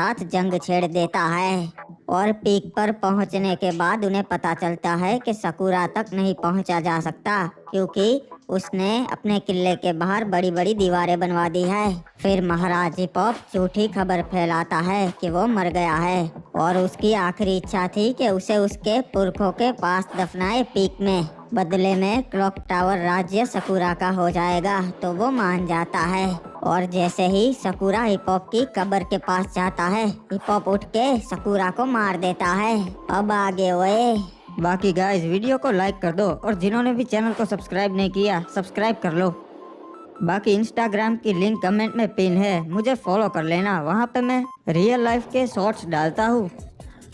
साथ जंग छेड़ देता है और पीक पर पहुंचने के बाद उन्हें पता चलता है कि सकुरा तक नहीं पहुंचा जा सकता क्योंकि उसने अपने किले के बाहर बड़ी बड़ी दीवारें बनवा दी है। फिर महाराज हिपोप झूठी खबर फैलाता है कि वो मर गया है और उसकी आखिरी इच्छा थी कि उसे उसके पुरखों के पास दफनाए पीक में। बदले में क्लॉक टावर राज्य सकुरा का हो जाएगा तो वो मान जाता है और जैसे ही सकुरा हिपोप की कब्र के पास जाता है हिपोप उठ के सकुरा को मार देता है। अब आगे ओए। बाकी गाइस वीडियो को लाइक कर दो और जिन्होंने भी चैनल को सब्सक्राइब नहीं किया सब्सक्राइब कर लो। बाकी इंस्टाग्राम की लिंक कमेंट में पिन है, मुझे फॉलो कर लेना, वहाँ पे मैं रियल लाइफ के शॉर्ट्स डालता हूँ।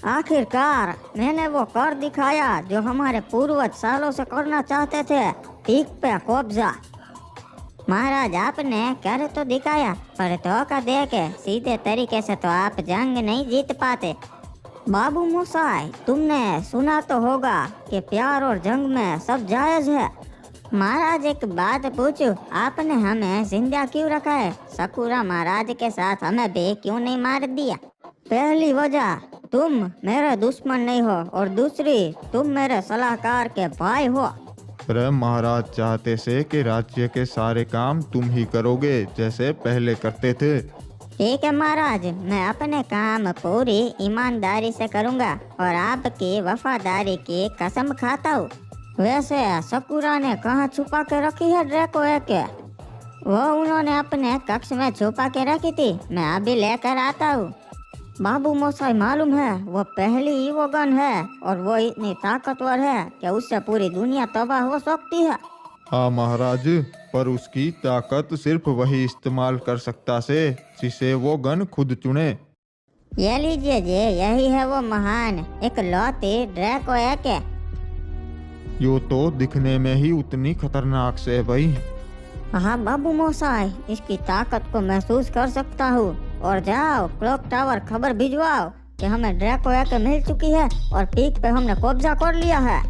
आखिरकार मैंने वो कर दिखाया जो हमारे पूर्वज सालों से करना चाहते थे, पीक पे कब्जा। महाराज आपने कर तो दिखाया पर धोखा दे के सीधे तरीके से तो आप जंग नहीं जीत पाते। बाबू मोसाई तुमने सुना तो होगा कि प्यार और जंग में सब जायज है। महाराज एक बात पूछूं, आपने हमें जिंदा क्यों रखा है? सकुरा महाराज के साथ हमें भी क्यों नहीं मार दिया? पहली वजह तुम मेरे दुश्मन नहीं हो और दूसरी तुम मेरे सलाहकार के भाई हो। अरे महाराज चाहते से कि राज्य के सारे काम तुम ही करोगे जैसे पहले करते थे। ठीक है महाराज, मैं अपने काम पूरी ईमानदारी से करूंगा और आपकी वफादारी की कसम खाता हूँ। वैसे सकुरा ने कहाँ छुपा के रखी है ड्रैको के? वो उन्होंने अपने कक्ष में छुपा के रखी थी, मैं अभी लेकर आता हूँ। बाबू मोसाई मालूम है वो पहली ईवोगन है और वो इतनी ताकतवर है कि उससे पूरी दुनिया तबाह हो सकती है। हाँ महाराज, पर उसकी ताकत सिर्फ वही इस्तेमाल कर सकता से जिसे वो गन खुद चुने। ये लीजिए जी, यही है वो महान इकलौती ड्रैको के। यो तो दिखने में ही उतनी खतरनाक से है भाई। हाँ बाबू मोसाई, इसकी ताकत को महसूस कर सकता हूँ। और जाओ क्लॉक टावर खबर भिजवाओ कि हमें ड्रैको के मिल चुकी है और पीक पे हमने कब्जा कर लिया है।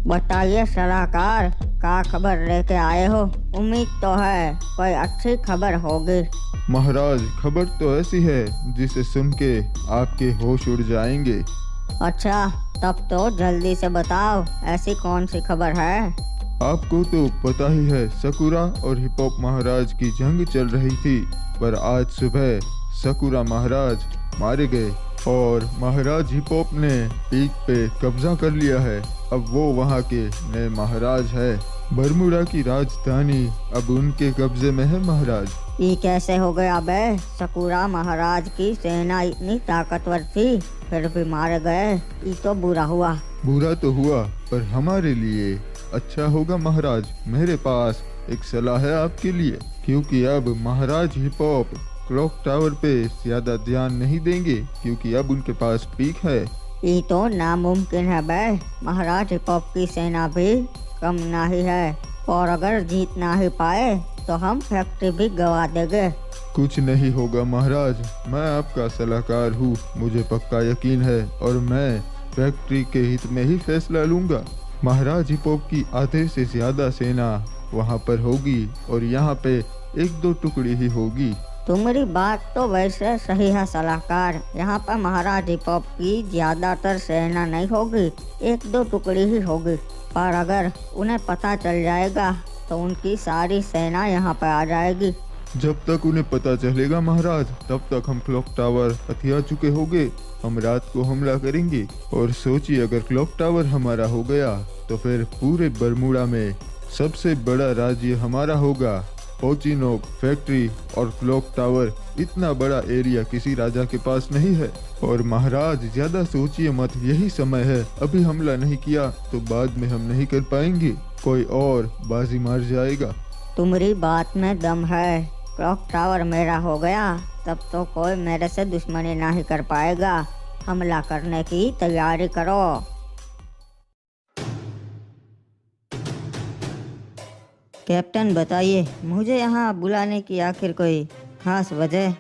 बताइए सलाहकार, क्या खबर लेके आए हो? उम्मीद तो है कोई अच्छी खबर होगी। महाराज खबर तो ऐसी है जिसे सुन के आपके होश उड़ जाएंगे। अच्छा तब तो जल्दी से बताओ, ऐसी कौन सी खबर है? आपको तो पता ही है सकुरा और हिपोप महाराज की जंग चल रही थी, पर आज सुबह सकुरा महाराज मारे गए और महाराज हिपोप ने पीक पे कब्जा कर लिया है। अब वो वहाँ के नए महाराज है। बरमुडा की राजधानी अब उनके कब्जे में है महाराज। ये कैसे हो गया बे? सकुरा महाराज की सेना इतनी ताकतवर थी फिर भी मारे गए, ये तो बुरा हुआ। बुरा तो हुआ पर हमारे लिए अच्छा होगा महाराज। मेरे पास एक सलाह है आपके लिए, क्योंकि अब महाराज हिपोप क्लॉक टावर पे ज्यादा ध्यान नहीं देंगे क्योंकि अब उनके पास पीक है। ये तो नामुमकिन है बे, महाराज हिपोप की सेना भी कम नहीं है और अगर जीत ना ही पाए तो हम फैक्ट्री भी गवा देंगे। कुछ नहीं होगा महाराज, मैं आपका सलाहकार हूँ, मुझे पक्का यकीन है और मैं फैक्ट्री के हित में ही फैसला लूंगा। महाराज हिपोप की आधे से ज्यादा सेना वहाँ पर होगी और यहाँ पे एक दो टुकड़ी ही होगी। तुम्हारी बात तो वैसे सही है सलाहकार, यहाँ पर महाराज हिपोप की ज्यादातर सेना नहीं होगी, एक दो टुकड़ी ही होगी। पर अगर उन्हें पता चल जाएगा तो उनकी सारी सेना यहाँ पर आ जाएगी। जब तक उन्हें पता चलेगा महाराज तब तक हम क्लॉक टावर हथिया चुके होंगे। हम रात को हमला करेंगे और सोचिए अगर क्लॉक टावर हमारा हो गया तो फिर पूरे बरमुडा में सबसे बड़ा राज्य हमारा होगा। ओचिनोक फैक्ट्री और क्लॉक टावर, इतना बड़ा एरिया किसी राजा के पास नहीं है। और महाराज ज्यादा सोचिए मत, यही समय है, अभी हमला नहीं किया तो बाद में हम नहीं कर पाएंगे, कोई और बाजी मार जाएगा। तुम्हारी बात में दम है, क्लॉक टावर मेरा हो गया तब तो कोई मेरे से दुश्मनी नहीं कर पाएगा। हमला करने की तैयारी करो। कैप्टन बताइए, मुझे यहाँ बुलाने की आखिर कोई खास वजह?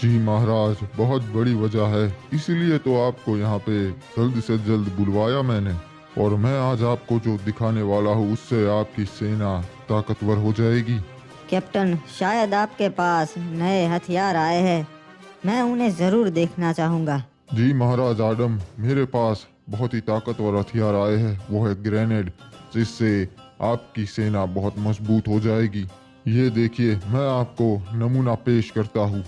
जी महाराज, बहुत बड़ी वजह है, इसीलिए तो आपको यहाँ पे जल्द से जल्द बुलवाया मैंने। और मैं आज आपको जो दिखाने वाला हूँ उससे आपकी सेना ताकतवर हो जाएगी। कैप्टन, शायद आपके पास नए हथियार आए हैं, मैं उन्हें जरूर देखना चाहूँगा। जी महाराज आडम, मेरे पास बहुत ही ताकतवर हथियार आए हैं, वो है ग्रेनेड, जिससे आपकी सेना बहुत मजबूत हो जाएगी। ये देखिए, मैं आपको नमूना पेश करता हूँ।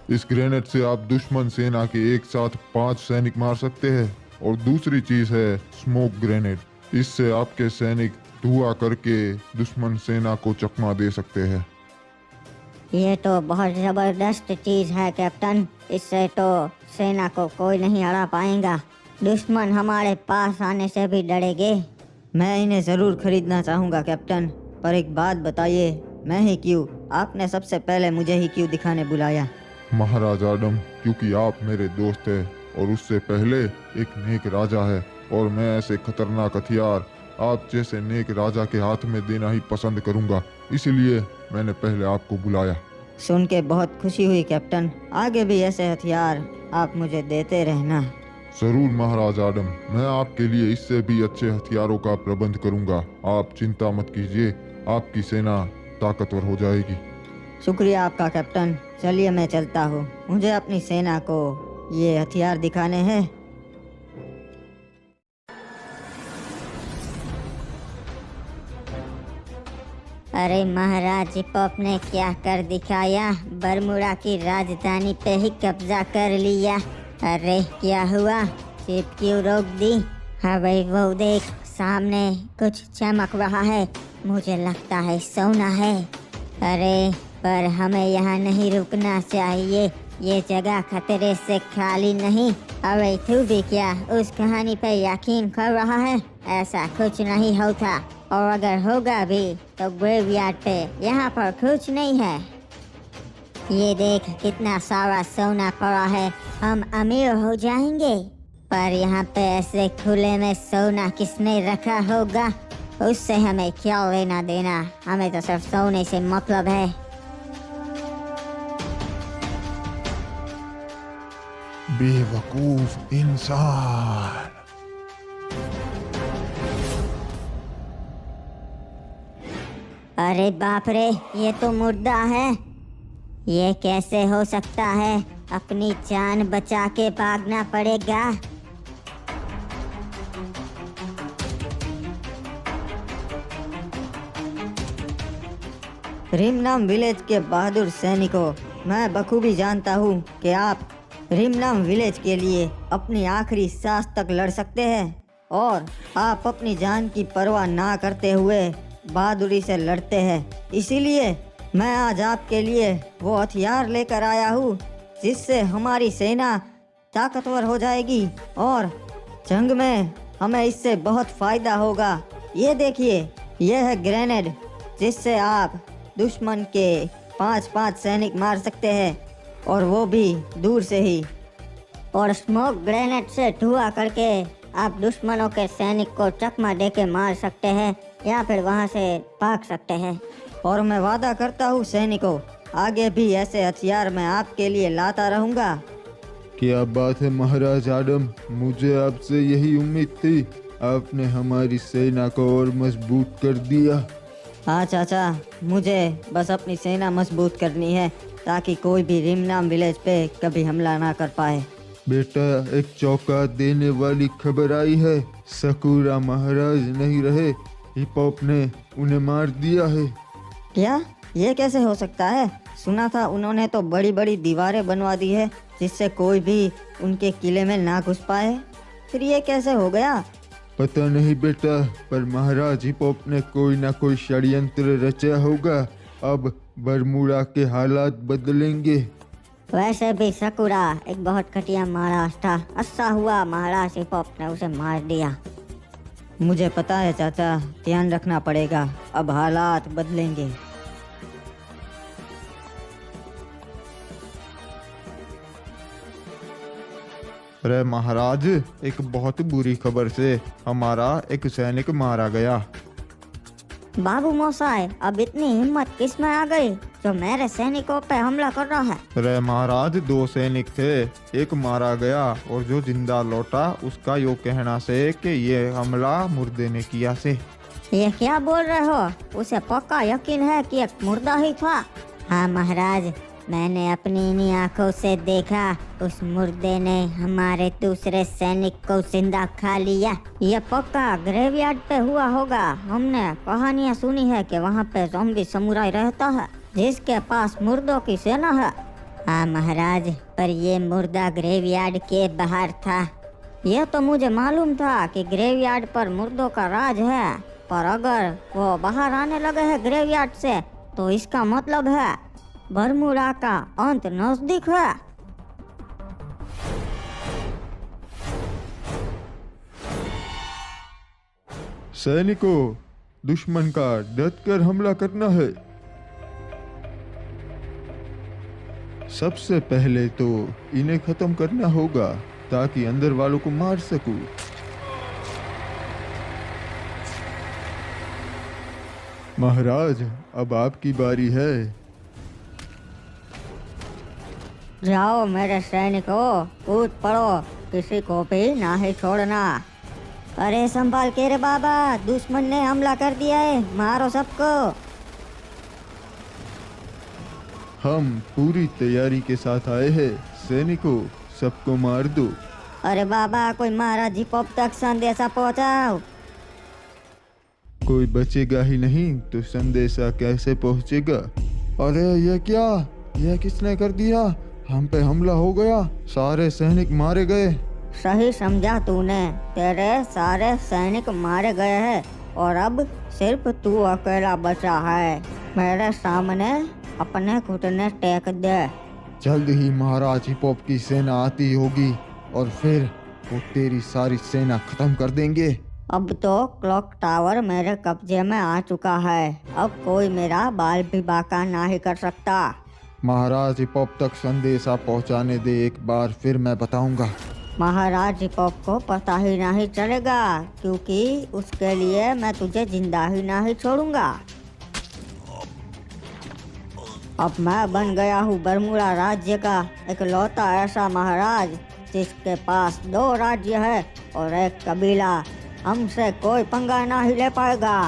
इस ग्रेनेड से आप दुश्मन सेना के एक साथ 5 सैनिक मार सकते हैं। और दूसरी चीज है स्मोक ग्रेनेड, इससे आपके सैनिक धुआं करके दुश्मन सेना को चकमा दे सकते हैं। ये तो बहुत जबरदस्त चीज है कैप्टन, इससे तो सेना को कोई नहीं हरा पाएगा। दुश्मन हमारे पास आने से भी डरेंगे। मैं इन्हें ज़रूर खरीदना चाहूँगा कैप्टन, पर एक बात बताइए, मैं ही क्यों? आपने सबसे पहले मुझे ही क्यों दिखाने बुलाया? महाराज आडम, क्योंकि आप मेरे दोस्त हैं और उससे पहले एक नेक राजा है, और मैं ऐसे खतरनाक हथियार आप जैसे नेक राजा के हाथ में देना ही पसंद करूंगा, इसलिए मैंने पहले आपको बुलाया। सुन के बहुत खुशी हुई कैप्टन, आगे भी ऐसे हथियार आप मुझे देते रहना। जरूर महाराज आडम, मैं आपके लिए इससे भी अच्छे हथियारों का प्रबंध करूंगा। आप चिंता मत कीजिए, आपकी सेना ताकतवर हो जाएगी। शुक्रिया आपका कैप्टन, चलिए मैं चलता हूँ, मुझे अपनी सेना को ये हथियार दिखाने हैं। अरे महाराज हिपॉप ने क्या कर दिखाया, बरमूडा की राजधानी पे ही कब्जा कर लिया। अरे क्या हुआ, शिप क्यों रोक दी? हाँ भाई वो देख, सामने कुछ चमक रहा है, मुझे लगता है सोना है। अरे पर हमें यहाँ नहीं रुकना चाहिए, ये जगह खतरे से खाली नहीं। अरे तू भी क्या उस कहानी पे यकीन कर रहा है? ऐसा कुछ नहीं होता, और अगर होगा भी तो ग्रेवयार्ड पे, यहाँ पर कुछ नहीं है। ये देख कितना सारा सोना पड़ा है, हम अमीर हो जाएंगे। पर यहाँ पे ऐसे खुले में सोना किसने रखा होगा? उससे हमें क्या लेना देना, हमें तो सिर्फ सोने से मतलब है। बेवकूफ इंसान। अरे बाप रे, ये तो मुर्दा है, ये कैसे हो सकता है? अपनी जान बचा के भागना पड़ेगा। रिमनाम विलेज के बहादुर सैनिकों, मैं बखूबी जानता हूँ कि आप रिमनाम विलेज के लिए अपनी आखिरी सांस तक लड़ सकते हैं, और आप अपनी जान की परवाह ना करते हुए बहादुरी से लड़ते हैं। इसीलिए मैं आज आपके लिए वो हथियार लेकर आया हूँ जिससे हमारी सेना ताकतवर हो जाएगी, और जंग में हमें इससे बहुत फ़ायदा होगा। ये देखिए, यह है ग्रेनेड, जिससे आप दुश्मन के 5-5 सैनिक मार सकते हैं, और वो भी दूर से ही। और स्मोक ग्रेनेड से धुआं करके आप दुश्मनों के सैनिक को चकमा दे के मार सकते हैं, या फिर वहां से भाग सकते हैं। और मैं वादा करता हूँ सैनिकों, आगे भी ऐसे हथियार मैं आपके लिए लाता रहूँगा। क्या बात है महाराज आडम, मुझे आपसे यही उम्मीद थी। आपने हमारी सेना को और मजबूत कर दिया। हाँ चाचा, मुझे बस अपनी सेना मजबूत करनी है ताकि कोई भी रिमनाम विलेज पे कभी हमला ना कर पाए। बेटा, एक चौंका देने वाली खबर आई है। सकुरा महाराज नहीं रहे, हिपॉप ने उन्हें मार दिया है। क्या? ये कैसे हो सकता है? सुना था उन्होंने तो बड़ी बड़ी दीवारें बनवा दी है जिससे कोई भी उनके किले में ना घुस पाए। फिर ये कैसे हो गया? पता नहीं बेटा, पर महाराज हिपॉप ने कोई ना कोई षड्यंत्र रचा होगा। अब बरमूडा के हालात बदलेंगे। वैसे भी सकुरा एक बहुत घटिया महाराज था, अच्छा हुआ महाराज हिपॉप ने उसे मार दिया। मुझे पता है चाचा, ध्यान रखना पड़ेगा, अब हालात बदलेंगे। अरे महाराज, एक बहुत बुरी खबर से हमारा एक सैनिक मारा गया। बाबू मोसाई, अब इतनी हिम्मत किस में आ गई जो मेरे सैनिकों पे हमला कर रहा है? अरे महाराज, 2 सैनिक थे, एक मारा गया और जो जिंदा लौटा उसका यो कहना से कि ये हमला मुर्दे ने किया से। ये क्या बोल रहे हो? उसे पक्का यकीन है कि एक मुर्दा ही था। हाँ महाराज, मैंने अपनी इन्हीं आंखों से देखा, उस मुर्दे ने हमारे दूसरे सैनिक को जिंदा खा लिया। ये पक्का ग्रेवयार्ड पे हुआ होगा। हमने कहानियाँ सुनी है कि वहाँ पे ज़ॉम्बी समुराई रहता है जिसके पास मुर्दों की सेना है। हाँ महाराज, पर ये मुर्दा ग्रेवयार्ड के बाहर था। यह तो मुझे मालूम था कि ग्रेवयार्ड पर मुर्दों का राज है, पर अगर वो बाहर आने लगे हैं ग्रेवयार्ड से तो इसका मतलब है बरमूडा का अंत नजदीक है। सैनिकों, दुश्मन का डट कर हमला करना है। सबसे पहले तो इन्हें खत्म करना होगा ताकि अंदर वालों को मार सकूं। महाराज, अब आपकी बारी है। जाओ मेरे सैनिकों, कूद पड़ो, किसी को भी ना ही छोड़ना। अरे संभाल के रे बाबा, दुश्मन ने हमला कर दिया है, मारो सबको। हम पूरी तैयारी के साथ आए हैं। सैनिकों, सबको मार दो। अरे बाबा, कोई महाराज जी पब तक संदेशा पहुंचाओ। कोई बचेगा ही नहीं तो संदेशा कैसे पहुंचेगा? अरे ये क्या? यह किसने कर दिया? हम पे हमला हो गया, सारे सैनिक मारे गए। सही समझा तूने, तेरे सारे सैनिक मारे गए हैं और अब सिर्फ तू अकेला बचा है। मेरे सामने अपने घुटने टेक दे। जल्द ही महाराज हिपॉप की सेना आती होगी और फिर वो तेरी सारी सेना खत्म कर देंगे। अब तो क्लॉक टावर मेरे कब्जे में आ चुका है, अब कोई मेरा बाल भी बांका ना ही कर सकता। महाराज हिपॉप तक संदेशा पहुंचाने दे एक बार, फिर मैं बताऊंगा। महाराज हिपॉप को पता ही नहीं चलेगा, क्योंकि उसके लिए मैं तुझे जिंदा ही नहीं छोड़ूंगा। अब मैं बन गया हूँ बरमूडा राज्य का इकलौता ऐसा महाराज जिसके पास 2 राज्य है और एक कबीला। हमसे कोई पंगा ना ही ले पाएगा।